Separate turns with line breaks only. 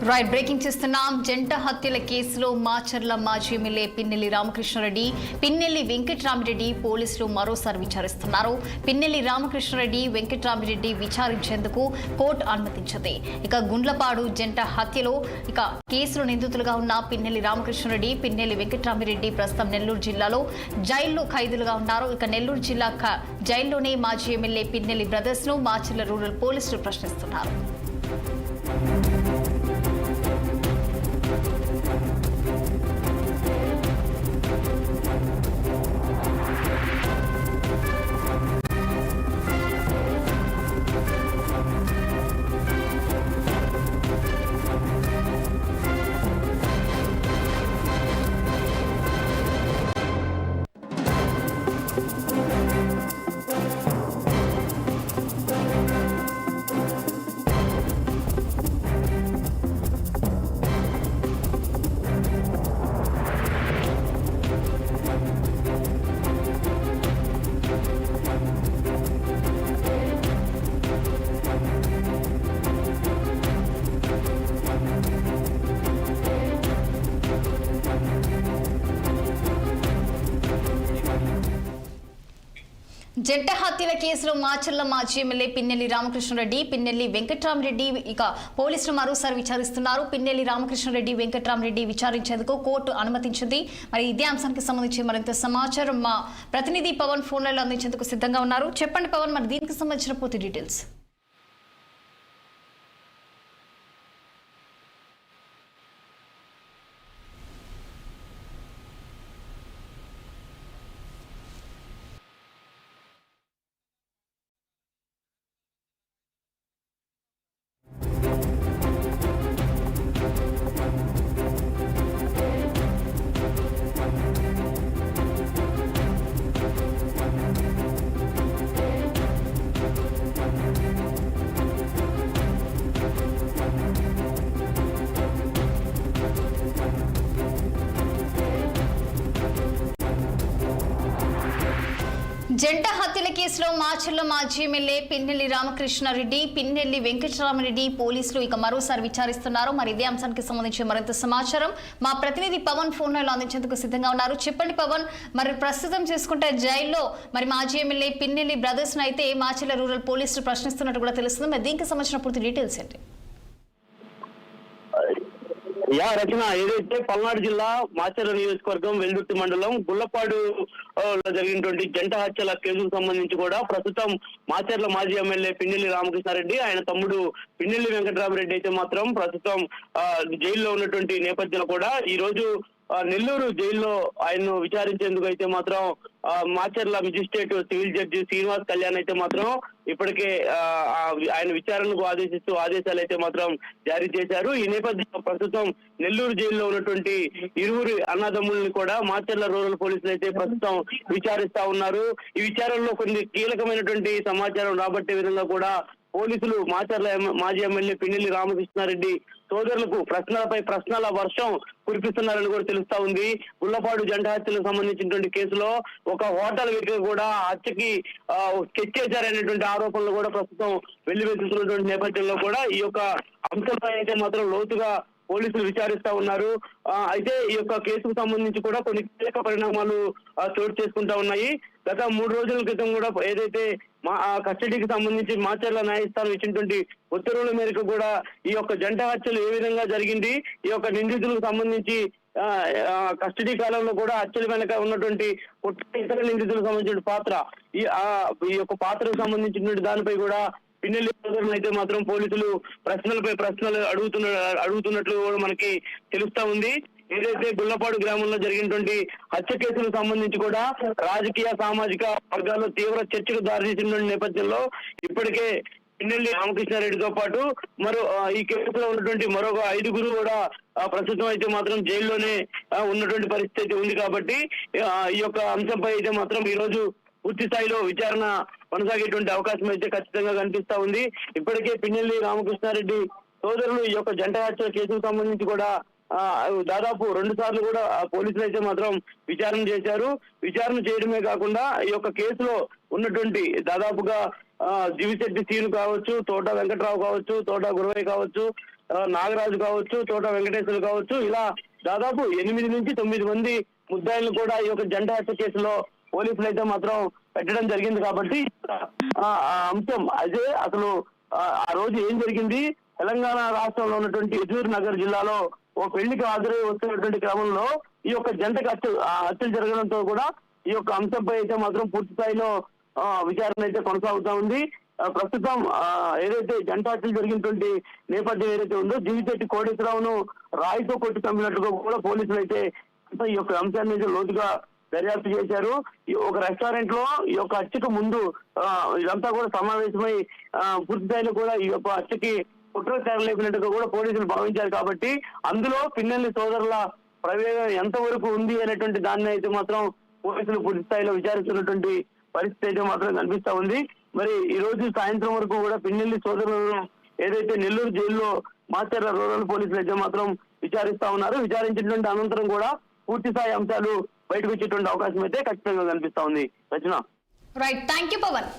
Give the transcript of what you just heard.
Right breaking చేస్తున్నాం. జంట హత్యల కేసులో మాచర్ల మాజీ ఎమ్మెల్యే పిన్నెల్లి రామకృష్ణారెడ్డి, పిన్నెల్లి వెంకట్రామిరెడ్డి పోలీసులు మరోసారి విచారిస్తున్నారు. పిన్నెల్లి రామకృష్ణారెడ్డి, వెంకట్రామిరెడ్డి విచారించేందుకు కోర్టు అనుమతించింది. ఇక గుండ్లపాడు జంట హత్యలో కేసులో నిందితులుగా ఉన్న పిన్నెల్లి రామకృష్ణారెడ్డి, పిన్నెల్లి వెంకట్రామిరెడ్డి ప్రస్తుతం నెల్లూరు జిల్లాలో జైల్లో ఖైదీలుగా ఉన్నారు. ఇక నెల్లూరు జిల్లా జైల్లోనే మాజీ ఎమ్మెల్యే పిన్నెల్లి బ్రదర్స్ ను మాచర్ల రూరల్ పోలీసులు ప్రశ్నిస్తున్నారు. జంట హత్యల కేసులో మాచర్ల మాజీ ఎమ్మెల్యే పిన్నెల్లి రామకృష్ణారెడ్డి, పిన్నెల్లి వెంకట్రామిరెడ్డి పోలీసులు మరోసారి విచారిస్తున్నారు. పిన్నెల్లి రామకృష్ణారెడ్డి, వెంకట్రామిరెడ్డి విచారించేందుకు కోర్టు అనుమతించింది. మరి ఇదే అంశానికి సంబంధించి మరింత సమాచారం మా ప్రతినిధి పవన్ ఫోన్ లైన్లో అందించేందుకు సిద్ధంగా ఉన్నారు. చెప్పండి పవన్, మరి దీనికి సంబంధించిన పూర్తి డీటెయిల్స్. జంట హత్యల కేసులో మాచర్ల మాజీ ఎమ్మెల్యే పిన్నెల్లి రామకృష్ణారెడ్డి, పిన్నెల్లి వెంకట్రామిరెడ్డి పోలీసులు మరోసారి విచారిస్తున్నారు. మరి ఇదే అంశానికి సంబంధించి మరింత సమాచారం మా ప్రతినిధి పవన్ ఫోన్ లైన్లో అందించేందుకు సిద్ధంగా ఉన్నారు. చెప్పండి పవన్, మరి ప్రస్తుతం చూసుకుంటే జైల్లో మరి మాజీ ఎమ్మెల్యే పిన్నెల్లి బ్రదర్స్ అయితే మాచర్ల రూరల్ పోలీసులు ప్రశ్నిస్తున్నట్టు కూడా తెలుస్తుంది. మరి దీనికి సంబంధించిన పూర్తి డీటెయిల్స్ ఏంటి?
రచన, ఏదైతే పల్నాడు జిల్లా మాచర్ల నియోజకవర్గం వెల్దుర్తి మండలం గుల్లపాడు జరిగినటువంటి జంట హత్యల కేసుకు సంబంధించి కూడా ప్రస్తుతం మాచర్ల మాజీ ఎమ్మెల్యే పిన్నెల్లి రామకృష్ణారెడ్డి, ఆయన తమ్ముడు పిన్నెల్లి వెంకట్రామిరెడ్డి అయితే మాత్రం ప్రస్తుతం జైల్లో ఉన్నటువంటి నేపథ్యంలో కూడా ఈ రోజు నెల్లూరు జైల్లో ఆయన్ను విచారించేందుకు అయితే మాత్రం Macherla magistrate civil judge Srinivas Kalyan అయితే మాత్రం ఇప్పటికే ఆయన విచారణకు ఆదేశాలు అయితే మాత్రం జారీ చేశారు. ఈ నేపథ్యంలో ప్రస్తుతం నెల్లూరు జైల్లో ఉన్నటువంటి ఇరువురు అన్నదమ్ముల్ని కూడా మాచర్ల రూరల్ పోలీసులు అయితే ప్రస్తుతం విచారిస్తా ఉన్నారు. ఈ విచారణలో కొన్ని కీలకమైనటువంటి సమాచారం రాబట్టే విధంగా కూడా పోలీసులు మాచర్ల మాజీ ఎమ్మెల్యే పిన్నెల్లి రామకృష్ణారెడ్డి సోదరులకు ప్రశ్నలపై ప్రశ్నల వర్షం కురిపిస్తున్నారని కూడా తెలుస్తా ఉంది. గుల్లపాడు జంట హత్యలకు సంబంధించినటువంటి కేసులో ఒక హోటల్ వ్యక్తి కూడా హత్యకి స్కెచ్ చేశారనేటువంటి ఆరోపణలు కూడా ప్రస్తుతం వెల్లువెత్తుతున్నటువంటి నేపథ్యంలో కూడా ఈ యొక్క అంశంపై అయితే మాత్రం లోతుగా పోలీసులు విచారిస్తా ఉన్నారు. అయితే ఈ యొక్క కేసుకు సంబంధించి కూడా కొన్ని కీలక పరిణామాలు చోటు చేసుకుంటా ఉన్నాయి. గత 3 రోజుల క్రితం కూడా ఏదైతే కస్టడీకి సంబంధించి మాచర్ల న్యాయస్థానం ఇచ్చినటువంటి ఉత్తర్వుల మేరకు కూడా ఈ యొక్క జంట హత్యలు ఏ విధంగా జరిగింది, ఈ యొక్క నిందితులకు సంబంధించి కస్టడీ కాలంలో కూడా హత్యల వెనక ఉన్నటువంటి ఇతర నిందితులకు సంబంధించిన పాత్ర, ఈ యొక్క పాత్రకు సంబంధించినటువంటి దానిపై కూడా పిన్నెల్లి అయితే మాత్రం పోలీసులు ప్రశ్నలపై ప్రశ్నలు అడుగుతున్నట్లు కూడా మనకి తెలుస్తా ఉంది. ఏదైతే గుల్లపాడు గ్రామంలో జరిగినటువంటి హత్య కేసులకు సంబంధించి కూడా రాజకీయ సామాజిక వర్గాల్లో తీవ్ర చర్చకు దారితీసిన నేపథ్యంలో ఇప్పటికే పిన్నెల్లి రామకృష్ణారెడ్డితో పాటు ఈ కేసులో ఉన్నటువంటి మరొక 5గురు కూడా ప్రస్తుతం అయితే మాత్రం జైల్లోనే ఉన్నటువంటి పరిస్థితి ఉంది. కాబట్టి ఈ యొక్క అంశంపై అయితే మాత్రం ఈ రోజు పూర్తి స్థాయిలో విచారణ కొనసాగేటువంటి అవకాశం అయితే ఖచ్చితంగా కనిపిస్తా ఉంది. ఇప్పటికే పిన్నెల్లి రామకృష్ణారెడ్డి సోదరులు ఈ యొక్క జంట హత్య కేసుకు సంబంధించి కూడా దాదాపు 2 సార్లు కూడా పోలీసులు అయితే మాత్రం విచారణ చేశారు. విచారణ చేయడమే కాకుండా ఈ యొక్క కేసులో ఉన్నటువంటి దాదాపుగా దివిశెట్టి సీను కావచ్చు, తోట వెంకట్రావు కావచ్చు, తోట గురవయ్య కావచ్చు, నాగరాజు కావచ్చు, తోట వెంకటేశ్వరు కావచ్చు, ఇలా దాదాపు 8 నుంచి 9 మంది ముద్దాయిలను కూడా ఈ యొక్క జంట హత్య కేసులో పోలీసులు అయితే మాత్రం పెట్టడం జరిగింది. కాబట్టి ఆ అంశం అదే అసలు ఆ రోజు ఏం జరిగింది, తెలంగాణ రాష్ట్రంలో ఉన్నటువంటి హుజూర్ నగర్ జిల్లాలో ఓ పెళ్లికి హాజరై వస్తున్నటువంటి క్రమంలో ఈ యొక్క జంటకు హత్యలు జరగడంతో కూడా ఈ యొక్క అంశంపై అయితే మాత్రం పూర్తి స్థాయిలో విచారణ అయితే కొనసాగుతా ఉంది. ప్రస్తుతం ఏదైతే జంట హత్యలు జరిగినటువంటి నేపథ్యం ఏదైతే ఉందో దివిశెట్టి కోటేశ్వరరావును రాయితో కొట్టి చంపినట్టుగా కూడా పోలీసులు అయితే ఈ యొక్క అంశాన్ని లోతుగా దర్యాప్తు చేశారు. ఒక రెస్టారెంట్ లో ఈ యొక్క హత్యకు ముందు ఇదంతా కూడా సమావేశమై పూర్తి స్థాయిలో కూడా ఈ యొక్క హత్యకి కుట్ర తెరలేపినట్టుగా కూడా పోలీసులు భావించారు. కాబట్టి అందులో పిన్నెల్లి సోదరుల ప్రవేశం ఎంతవరకు ఉంది అనేటువంటి దాన్ని అయితే మాత్రం పోలీసులు పూర్తి స్థాయిలో విచారిస్తున్నటువంటి పరిస్థితి అయితే మాత్రం కనిపిస్తా ఉంది. మరి ఈ రోజు సాయంత్రం వరకు కూడా పిన్నెల్లి సోదరులను ఏదైతే నెల్లూరు జైల్లో మాచర్ల రూరల్ పోలీసులు అయితే మాత్రం విచారిస్తా ఉన్నారు. విచారించినటువంటి అనంతరం కూడా పూర్తి స్థాయి అంశాలు బయటకు వచ్చేటువంటి అవకాశం అయితే ఖచ్చితంగా కనిపిస్తా ఉంది. Rachana.
Right, thank you Pawan.